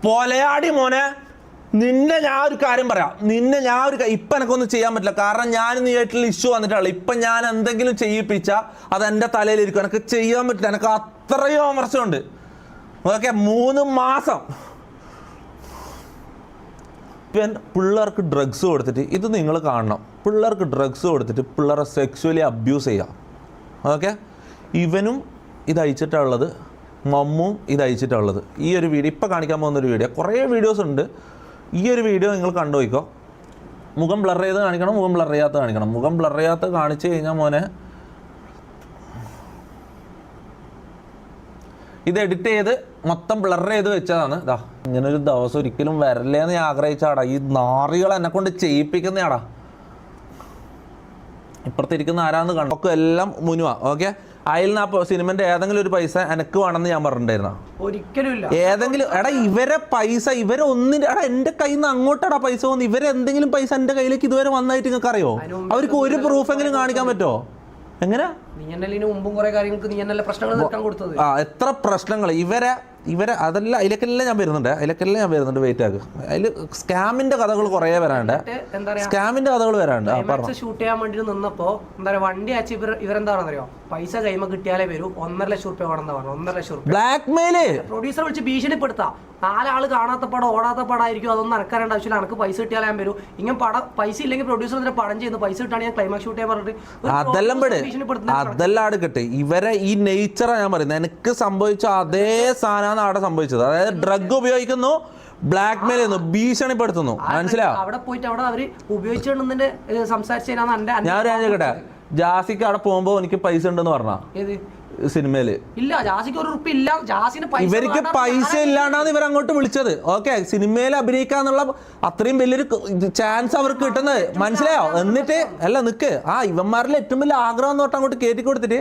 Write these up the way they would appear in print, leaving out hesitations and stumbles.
പൊലയാടി മോനെ, നിന്നെ ഞാൻ ഒരു കാര്യം പറയാം. ഇപ്പം എനിക്കൊന്നും ചെയ്യാൻ പറ്റില്ല. കാരണം ഞാൻ നീയായിട്ടുള്ള ഇഷ്യൂ വന്നിട്ടുള്ളൂ. ഇപ്പം ഞാൻ എന്തെങ്കിലും ചെയ്യിപ്പിച്ചാൽ അത് എൻ്റെ തലയിലിരിക്കും. എനിക്ക് ചെയ്യാൻ പറ്റില്ല. എനിക്ക് അത്രയും അമർച്ചമുണ്ട്. ഓക്കെ, 3 മാസം ഇപ്പം പിള്ളേർക്ക് ഡ്രഗ്സ് കൊടുത്തിട്ട്, ഇത് നിങ്ങൾ കാണണം, പിള്ളേർക്ക് ഡ്രഗ്സ് കൊടുത്തിട്ട് പിള്ളേരെ സെക്സ്വലി അബ്യൂസ് ചെയ്യാം. ഓക്കെ, ഇവനും ഇത് അയച്ചിട്ടുള്ളത്, മമ്മും ഇത് അയച്ചിട്ടുള്ളത്. ഈ ഒരു വീഡിയോ ഇപ്പം കാണിക്കാൻ പോകുന്നൊരു വീഡിയോ, കുറേ വീഡിയോസ് ഉണ്ട്. ഈ ഒരു വീഡിയോ നിങ്ങൾ കണ്ടുപോയിക്കോ. മുഖം ബ്ലർ ചെയ്ത് കാണിക്കണം, മുഖം ബ്ലർ ചെയ്യാത്ത കാണിക്കണം. മുഖം ബ്ലർ ചെയ്യാത്ത കാണിച്ചു കഴിഞ്ഞാൽ മോനെ ഇത് എഡിറ്റ് ചെയ്ത് മൊത്തം ബ്ലർ ചെയ്ത് വെച്ചതാണ്. ഇതാ ഇങ്ങനൊരു ദിവസം ഒരിക്കലും വരല്ലേന്ന് ഞാൻ ആഗ്രഹിച്ചാടാ. ഈ നാറികൾ എന്നെ കൊണ്ട് ചെയ്യിപ്പിക്കുന്നയാടാ. ഇപ്പുറത്തിരിക്കുന്ന ആരാന്ന് കണ്ടു, ഒക്കെ എല്ലാം മുനുവാ. ഓക്കെ, അതിൽ നിന്ന് ആ സിനിമന്റെ ഏതെങ്കിലും ഒരു പൈസ എനിക്ക് വേണമെന്ന് ഞാൻ പറഞ്ഞിട്ടുണ്ടായിരുന്ന? ഒരിക്കലും ഏതെങ്കിലും എടാ ഇവരെ പൈസ എടാ എൻ്റെ കയ്യിൽ നിന്ന് അങ്ങോട്ടാടാ പൈസ വന്നു. ഇവരെന്തെങ്കിലും പൈസ എൻ്റെ കയ്യിലേക്ക് ഇതുവരെ വന്നായിട്ട് നിങ്ങൾക്ക് അറിയോ? അവർക്ക് ഒരു പ്രൂഫ് എങ്കിലും കാണിക്കാൻ പറ്റുമോ? എങ്ങനെ? എത്ര പ്രശ്നങ്ങൾ ഇവരെ അതല്ല, അതിലേക്കെല്ലാം ഞാൻ വരുന്നുണ്ട്. വെയിറ്റ് ആക്ക്. അതിൽ സ്കാമിന്റെ കഥകൾ കുറേ വരാണ്ട്, ഷൂട്ട് ചെയ്യാൻ വേണ്ടി നിന്നപ്പോ എന്താ പറയുക, വണ്ടി അയച്ച് ഇവരെന്താ പറയുക, പൈസ കൈമ കിട്ടിയാലേ വരൂ, 1.5 ലക്ഷം റുപ്യ വേണമെന്ന് പറഞ്ഞു. 1.5 ലക്ഷം റുപ്യ ബ്ലാക്ക് മെയില്. പ്രൊഡ്യൂസർ വിളിച്ച് ഭീഷണിപ്പെടുത്താം. 4 ആള് കാണാത്ത പടം, ഓടാത്ത പടമായിരിക്കും, അതൊന്നും അനക്കാരേണ്ട ആവശ്യമില്ല, എനിക്ക് പൈസ കിട്ടിയാലേ ഞാൻ വരൂ. ഇങ്ങനെ പൈസ ഇല്ലെങ്കിൽ പ്രൊഡ്യൂസർ പടം ചെയ്യുന്നു, പൈസ കിട്ടാണ് ഞാൻ ക്ലൈമാക്സ് ഷൂട്ട് ചെയ്യാൻ പറഞ്ഞിട്ട് അതെല്ലാം അടുക്കട്ടെ. ഇവരെ ഈ നേച്ചറാണ് ഞാൻ പറയുന്നത്. എനിക്ക് സംഭവിച്ച അതേ സാധനമാണ് അവിടെ സംഭവിച്ചത്. അതായത് ഡ്രഗ് ഉപയോഗിക്കുന്നു, ബ്ലാക്ക് മെയിൽ ചെയ്യുന്നു, ഭീഷണിപ്പെടുത്തുന്നു. മനസ്സിലായോ? അവിടെ പോയിട്ട് അവിടെ അവര് ഉപയോഗിച്ചിട്ടുണ്ടെന്നെ സംസാരിച്ചാണ്. ഞാൻ ഒരു കാര്യം കേട്ടെ, ജാസിക്ക് അവിടെ പോകുമ്പോ എനിക്ക് പൈസ ഉണ്ടെന്ന് പറഞ്ഞ സിനിമയില് ഇല്ല, ജാസിക്ക് 1 റുപ്യ ഇല്ല. ഇവർക്ക് പൈസ ഇല്ലാണ്ടാണ് ഇവർ അങ്ങോട്ട് വിളിച്ചത്. ഓക്കെ, സിനിമയിൽ അഭിനയിക്കാന്നുള്ള അത്രയും വലിയൊരു ചാൻസ് അവർക്ക് കിട്ടുന്നത്. മനസ്സിലായോ? എന്നിട്ട് അല്ല നിക്ക്, ഇവന്മാരിലെ ഏറ്റവും വലിയ ആഗ്രഹം എന്ന് പറഞ്ഞാൽ അങ്ങോട്ട് കയറ്റി കൊടുത്തിട്ട്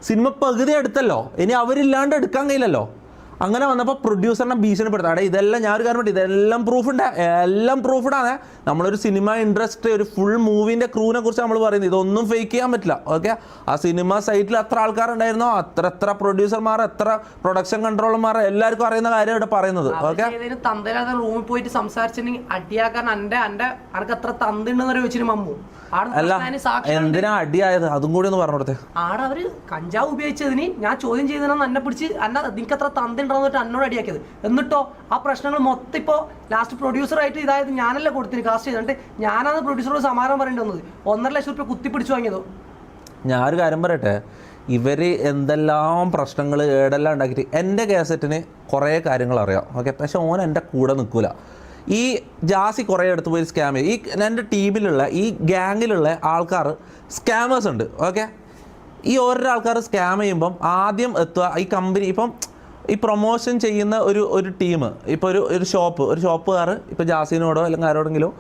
സിനിമ പകുതി എടുത്തല്ലോ, ഇനി അവരില്ലാണ്ട് എടുക്കാൻ കഴിയില്ലല്ലോ. അങ്ങനെ വന്നപ്പോൾ പ്രൊഡ്യൂസറിനെ ഭീഷണിപ്പെടുത്താം. ഇതെല്ലാം ഞാൻ ഒരു കാര്യം, ഇതെല്ലാം എല്ലാം പ്രൂഫ്ഡാണ്. നമ്മളൊരു സിനിമ ഇൻഡസ്ട്രി, ഒരു ഫുൾ മൂവിൻ്റെ ക്രൂവിനെ കുറിച്ച് നമ്മൾ പറയുന്നത്. ഇതൊന്നും ഫേക്ക് ചെയ്യാൻ പറ്റില്ല. ഓക്കെ, ആ സിനിമ സൈറ്റിൽ എത്ര ആൾക്കാരുണ്ടായിരുന്നോ, എത്ര പ്രൊഡ്യൂസർമാർ, എത്ര പ്രൊഡക്ഷൻ കൺട്രോളർമാർ, എല്ലാവർക്കും അറിയുന്ന കാര്യം ഇവിടെ പറയുന്നത്. ഓക്കെ, റൂമിൽ പോയിട്ട് സംസാരിച്ചിട്ടുണ്ടെങ്കിൽ അടിയാക്കാൻ അനക്ക് എത്ര തന്തുണ്ടെന്ന് വെച്ചിട്ട് മമ്മു അല്ല, എന്തിനാ അടിയായത് അതും കൂടി ഒന്ന് പറഞ്ഞു കൊടുത്തേ. ആടെ അവര് കഞ്ചാവ് ഉപയോഗിച്ചതിന് ഞാൻ ചോദ്യം ചെയ്തതെന്ന് എന്നെ പിടിച്ച് നിനക്ക് എത്ര തന്തുണ്ടെന്ന് എന്നോട് അടിയാക്കിയത്. എന്നിട്ടോ ആ പ്രശ്നങ്ങൾ മൊത്തം ഇപ്പോൾ ലാസ്റ്റ് പ്രൊഡ്യൂസറായിട്ട് ഇതായത് ഞാനല്ല കൊടുത്തിന് കാസ്റ്റ് ചെയ്തിട്ട്, ഞാനാണ് പ്രൊഡ്യൂസറോട് സമാധാനം പറയേണ്ടി വന്നത്. 1.5 ലക്ഷം റുപ്യ കുത്തിപ്പിടിച്ചു വാങ്ങിയതോ. ഞാനൊരു കാര്യം പറയട്ടെ, ഇവർ എന്തെല്ലാം പ്രശ്നങ്ങൾ ഏടെല്ലാം ഉണ്ടാക്കിയിട്ട് എൻ്റെ കാസറ്റിന് കുറേ കാര്യങ്ങൾ അറിയാം. ഓക്കെ, പക്ഷെ ഓൻ എൻ്റെ കൂടെ നിൽക്കില്ല. ഈ ജാസി കുറേ അടുത്ത് പോയി സ്കാം ചെയ്യും. ഈ എൻ്റെ ടീമിലുള്ള ഈ ഗ്യാങ്ങിലുള്ള ആൾക്കാർ സ്കാമേഴ്സ് ഉണ്ട്. ഓക്കെ, ഈ ഓരോ ആൾക്കാർ സ്കാം ചെയ്യുമ്പം ആദ്യം എത്തുക ഈ കമ്പനി. ഇപ്പം ഈ പ്രൊമോഷൻ ചെയ്യുന്ന ഒരു ടീം, ഇപ്പോൾ ഒരു ഷോപ്പുകാർ ഇപ്പോൾ ജാസിനോടോ അല്ലെങ്കിൽ ആരോടെങ്കിലോ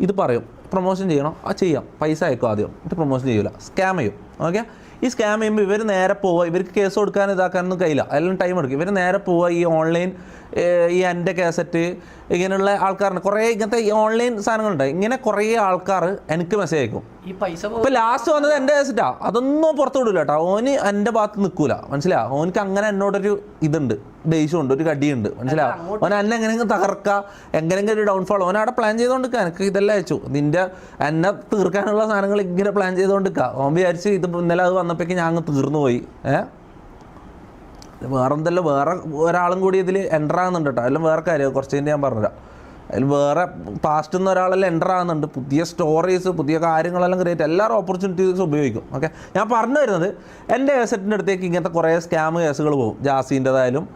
ഇത് പറയും, പ്രൊമോഷൻ ചെയ്യണം, ചെയ്യാം, പൈസ അയക്കും ആദ്യം, എന്നിട്ട് പ്രൊമോഷൻ ചെയ്യില്ല, സ്കാം ചെയ്യും. ഓക്കെ, ഈ സ്കാം ചെയ്യുമ്പോൾ ഇവർ നേരെ പോവുക, ഇവർക്ക് കേസ് കൊടുക്കാൻ ഇതാക്കാനൊന്നും കഴിയില്ല, എല്ലാം ടൈം എടുക്കും. ഇവർ നേരെ പോവുക ഈ ഓൺലൈൻ, ഈ എൻ്റെ കാസറ്റ് ഇങ്ങനെയുള്ള ആൾക്കാരുണ്ട് കുറേ, ഇങ്ങനത്തെ ഈ ഓൺലൈൻ സാധനങ്ങളുണ്ട്. ഇങ്ങനെ കുറേ ആൾക്കാർ എനിക്ക് മെസ്സേജ് അയക്കും. ഇപ്പം ലാസ്റ്റ് വന്നത് എൻ്റെ കാസറ്റാ, അതൊന്നും പുറത്തു വിടില്ല കേട്ടോ. ഓന് എൻ്റെ ഭാഗത്ത് നിൽക്കൂല. മനസ്സിലാവും? ഓനക്ക് അങ്ങനെ എന്നോടൊരു ഇതുണ്ട്, ദേഷ്യമുണ്ട്, ഒരു കടിയുണ്ട്. മനസ്സിലാവും? ഓൻ എന്നെ എങ്ങനെയെങ്കിലും തകർക്കുക, എങ്ങനെയെങ്കിലും ഒരു ഡൗൺഫോൾ ഓൻ അവിടെ പ്ലാൻ ചെയ്തുകൊണ്ടിരിക്കുക. എനിക്ക് ഇതെല്ലാം അയച്ചു, എന്നെ തീർക്കാനുള്ള സാധനങ്ങൾ ഇങ്ങനെ പ്ലാൻ ചെയ്തുകൊണ്ടിരിക്കുക. ഓൻ വിചാരിച്ച് ഇത് ഇന്നലെ അത് വന്നപ്പോഴേക്ക് ഞാൻ അങ്ങ് തീർന്നു പോയി. വേറെന്തല്ലോ വേറെ ഒരാളും കൂടി ഇതിൽ എൻ്റർ ആകുന്നുണ്ട് കേട്ടോ. എല്ലാം വേറെ കാര്യം കുറച്ച് കഴിഞ്ഞ് ഞാൻ പറഞ്ഞുതരാം. അതിൽ വേറെ പാസ്റ്റ് നിന്ന് ഒരാളെല്ലാം എൻ്റർ ആകുന്നുണ്ട്. പുതിയ സ്റ്റോറീസ്, പുതിയ കാര്യങ്ങളെല്ലാം ക്രിയേറ്റ്, എല്ലാവരും ഓപ്പർച്യൂണിറ്റീസ് ഉപയോഗിക്കും. ഓക്കെ, ഞാൻ പറഞ്ഞു വരുന്നത് എൻ്റെ കേസറ്റിൻ്റെ അടുത്തേക്ക് ഇങ്ങനത്തെ കുറേ സ്കാം കേസുകൾ പോകും. ജാസിൻ്റെതായാലും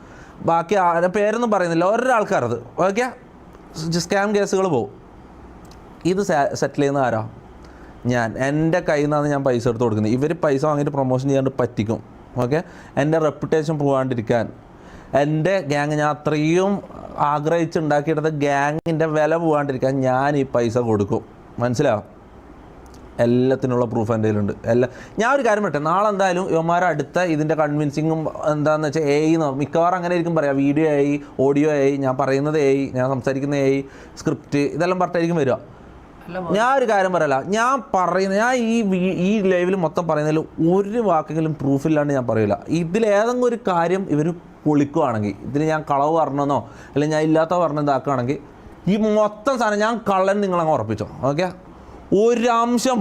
ബാക്കി പേരൊന്നും പറയുന്നില്ല, ഓരോരാൾക്കാരത്. ഓക്കെ, സ്കാം കേസുകൾ പോകും. ഇത് സെറ്റിൽ ചെയ്യുന്ന ആരാ? ഞാൻ. എൻ്റെ കയ്യിൽ നിന്നാണ് ഞാൻ പൈസ എടുത്ത് കൊടുക്കുന്നത്. ഇവർ പൈസ വാങ്ങിയിട്ട് പ്രൊമോഷൻ ചെയ്യാണ്ട് പറ്റിക്കും. ഓക്കെ, എൻ്റെ റെപ്യൂട്ടേഷൻ പോകാണ്ടിരിക്കാൻ, എൻ്റെ ഗ്യാങ് ഞാൻ അത്രയും ആഗ്രഹിച്ചുണ്ടാക്കിയെടുത്ത ഗ്യാങ്ങിൻ്റെ വില പോകാണ്ടിരിക്കാൻ ഞാൻ ഈ പൈസ കൊടുക്കും. മനസ്സിലാവും? എല്ലാത്തിനുള്ള പ്രൂഫ് എൻ്റെ കയ്യിലുണ്ട്. ഞാൻ ഒരു കാര്യം പറ്റേ, നാളെ എന്തായാലും ഇവന്മാരെ അടുത്ത ഇതിൻ്റെ കൺവിൻസിങ്ങും എന്താണെന്ന് വെച്ചാൽ മിക്കവാറും അങ്ങനെ ആയിരിക്കും പറയാം. വീഡിയോ ഓഡിയോ ഞാൻ പറയുന്നത് ഞാൻ സംസാരിക്കുന്ന സ്ക്രിപ്റ്റ് ഇതെല്ലാം പറഞ്ഞിട്ടായിരിക്കും വരിക. ഞാൻ ഒരു കാര്യം പറയല, ഞാൻ ഈ ലൈവിൽ മൊത്തം പറയുന്നതിൽ ഒരു വാക്കെങ്കിലും പ്രൂഫില്ലാണ്ട് ഞാൻ പറയില്ല. ഇതിലേതെങ്കിലും ഒരു കാര്യം ഇവർ പൊളിക്കുകയാണെങ്കിൽ, ഇതിന് ഞാൻ കളവ് പറഞ്ഞെന്നോ അല്ലെങ്കിൽ ഞാൻ ഇല്ലാത്ത പറഞ്ഞ ഇതാക്കുകയാണെങ്കിൽ ഈ മൊത്തം സാധനം ഞാൻ കള്ളൻ നിങ്ങളങ്ങ് ഉറപ്പിച്ചോ. ഓക്കെ, ഒരംശം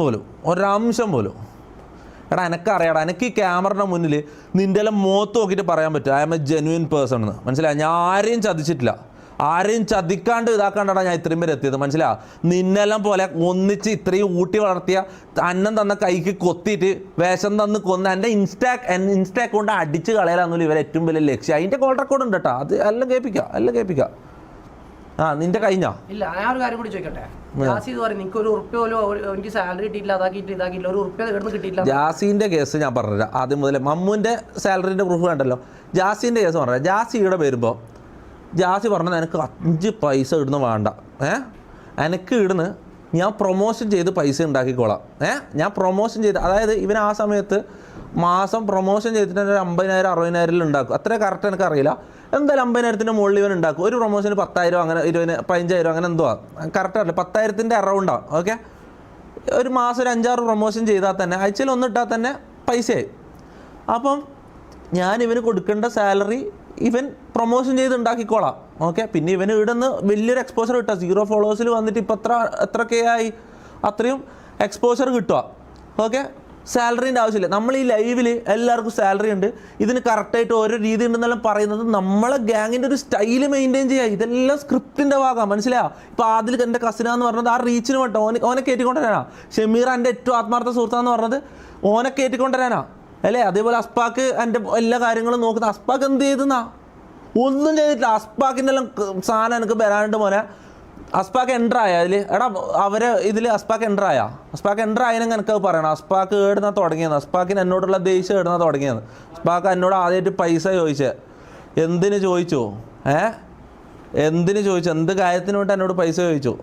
പോലും എടാ എനിക്കറിയാടാ, എനിക്ക് ഈ ക്യാമറയുടെ മുന്നിൽ നിൻ്റെ എല്ലാം മുഖത്ത് നോക്കിയിട്ട് പറയാൻ പറ്റും I M A genuine person എന്ന്. മനസ്സിലായി? ഞാൻ ആരെയും ചതിച്ചിട്ടില്ല, ആരെയും ചതിക്കാണ്ട് ഇതാക്കാണ്ടാണ് ഞാൻ ഇത്രയും പേര് എത്തിയത്. മനസ്സിലാ? നിന്നെല്ലാം പോലെ ഒന്നിച്ച് ഇത്രയും ഊട്ടി വളർത്തിയ അന്നം തന്ന കൈക്ക് കൊത്തിയിട്ട് വേഷം തന്ന് കൊന്ന് എൻ്റെ ഇൻസ്റ്റാ അക്കൗണ്ട് അടിച്ച് കളയാലാന്നല്ലോ ഇവരെ ഏറ്റവും വലിയ ലക്ഷ്യം. അതിൻ്റെ കോൾ റെക്കോർഡ് ഉണ്ട് കേട്ടോ, അത് എല്ലാം കേൾപ്പിക്കാം. ആ നിന്റെ കഴിഞ്ഞോ? ഇല്ല, ഞാൻ ഒരു കാര്യം കൂടി ചോദിക്കട്ടെ. ജാസി പറയും എനിക്ക് ഒരു ഉറുപ്പ്യ പോലും എനിക്ക് സാലറി കിട്ടിയില്ല, ഇതാക്കിയില്ല, ഒരു ഉറുപ്പ്യ കിട്ടിയില്ല. ജാസിന്റെ കേസ് ഞാൻ പറഞ്ഞില്ല ആദ്യം മുതലേ. മമ്മുവിന്റെ സാലറിന്റെ പ്രൂഫ് കണ്ടല്ലോ. ജാസിന്റെ കേസ് പറഞ്ഞ ജാസി ഇവിടെ വരുമ്പോൾ ജാസി പറഞ്ഞത് എനിക്ക് 5 പൈസ ഇടുന്ന വേണ്ട, എനിക്ക് ഇടുന്ന് ഞാൻ പ്രൊമോഷൻ ചെയ്ത് പൈസ ഉണ്ടാക്കിക്കോളാം. ഞാൻ പ്രൊമോഷൻ ചെയ്ത്, അതായത് ഇവൻ ആ സമയത്ത് മാസം പ്രൊമോഷൻ ചെയ്തിട്ട് 50,000 60,000 ഉണ്ടാക്കും. അത്ര കറക്റ്റ് എനിക്കറിയില്ല, എന്തായാലും 50,000 മുകളിൽ ഇവൻ ഉണ്ടാക്കും. ഒരു പ്രൊമോഷന് 10,000 അങ്ങനെ 20,000 15,000 അങ്ങനെ എന്തോ കറക്റ്റ് അറിയില്ല, 10,000 അറൗണ്ടാവും. ഓക്കെ, ഒരു മാസം ഒരു 5-6 പ്രൊമോഷൻ ചെയ്താൽ തന്നെ ആഴ്ചയിൽ 1 ഇട്ടാൽ തന്നെ പൈസയായി. അപ്പം ഞാൻ ഇവന് കൊടുക്കേണ്ട സാലറി ഇവൻ പ്രൊമോഷൻ ചെയ്ത് ഉണ്ടാക്കിക്കോളാം. ഓക്കെ, പിന്നെ ഇവന് ഇവിടെ നിന്ന് വലിയൊരു എക്സ്പോഷർ കിട്ടുക. 0 ഫോളോവേഴ്സിൽ വന്നിട്ട് ഇപ്പം എത്ര കെ ആയി, അത്രയും എക്സ്പോഷർ കിട്ടുക. ഓക്കെ, സാലറീൻ്റെ ആവശ്യമില്ല. നമ്മൾ ഈ ലൈവിൽ എല്ലാവർക്കും സാലറി ഉണ്ട്, ഇതിന് കറക്റ്റായിട്ട് ഓരോ രീതി ഉണ്ടെന്നെല്ലാം പറയുന്നത് നമ്മളെ ഗ്യാങ്ങിൻ്റെ ഒരു സ്റ്റൈല് മെയിൻറ്റെയിൻ ചെയ്യുക. ഇതെല്ലാം സ്ക്രിപ്റ്റിൻ്റെ ഭാഗമാണ്. മനസ്സിലായോ? ഇപ്പോൾ ആദിൽ എൻ്റെ കസിനാന്ന് പറഞ്ഞത് ആ റീച്ചിന് വേണ്ട ഓനെ കയറ്റിക്കൊണ്ടുവരാനാ. ഷമീർ എൻ്റെ ഏറ്റവും ആത്മാർത്ഥ സുഹൃത്താന്ന് പറഞ്ഞത് ഓനെ കയറ്റിക്കൊണ്ടുവരാനാ അല്ലേ? അതേപോലെ അസ്പാക്ക് എൻ്റെ എല്ലാ കാര്യങ്ങളും നോക്കുന്ന. അസ്പാക്ക് എന്ത് ചെയ്തെന്നാ? ഒന്നും ചെയ്തിട്ടില്ല. അസ്പാക്കിൻ്റെ എല്ലാം സാധനം എനിക്ക് വരാണ്ട് മോനെ. അസ്പാക്ക് എൻ്റർ ആയ അതിൽ എടാ അവരെ ഇതിൽ അസ്പാക്ക് എൻ്റർ ആയെങ്കിൽ എനിക്ക് പറയണം. അസ്പാക്ക് ഏടുന്ന തുടങ്ങിയെന്ന്, അസ്പാക്കിന് എന്നോടുള്ള ദേഷ്യം ഏടുന്ന തുടങ്ങിയെന്ന്. അസ്പാക്ക് എന്നോട് ആദ്യമായിട്ട് പൈസ ചോദിച്ചേ. എന്തിന് ചോദിച്ചു? എന്തിന് ചോദിച്ചു? എന്ത് കാര്യത്തിന് വേണ്ടി എന്നോട് പൈസ ചോദിച്ചു?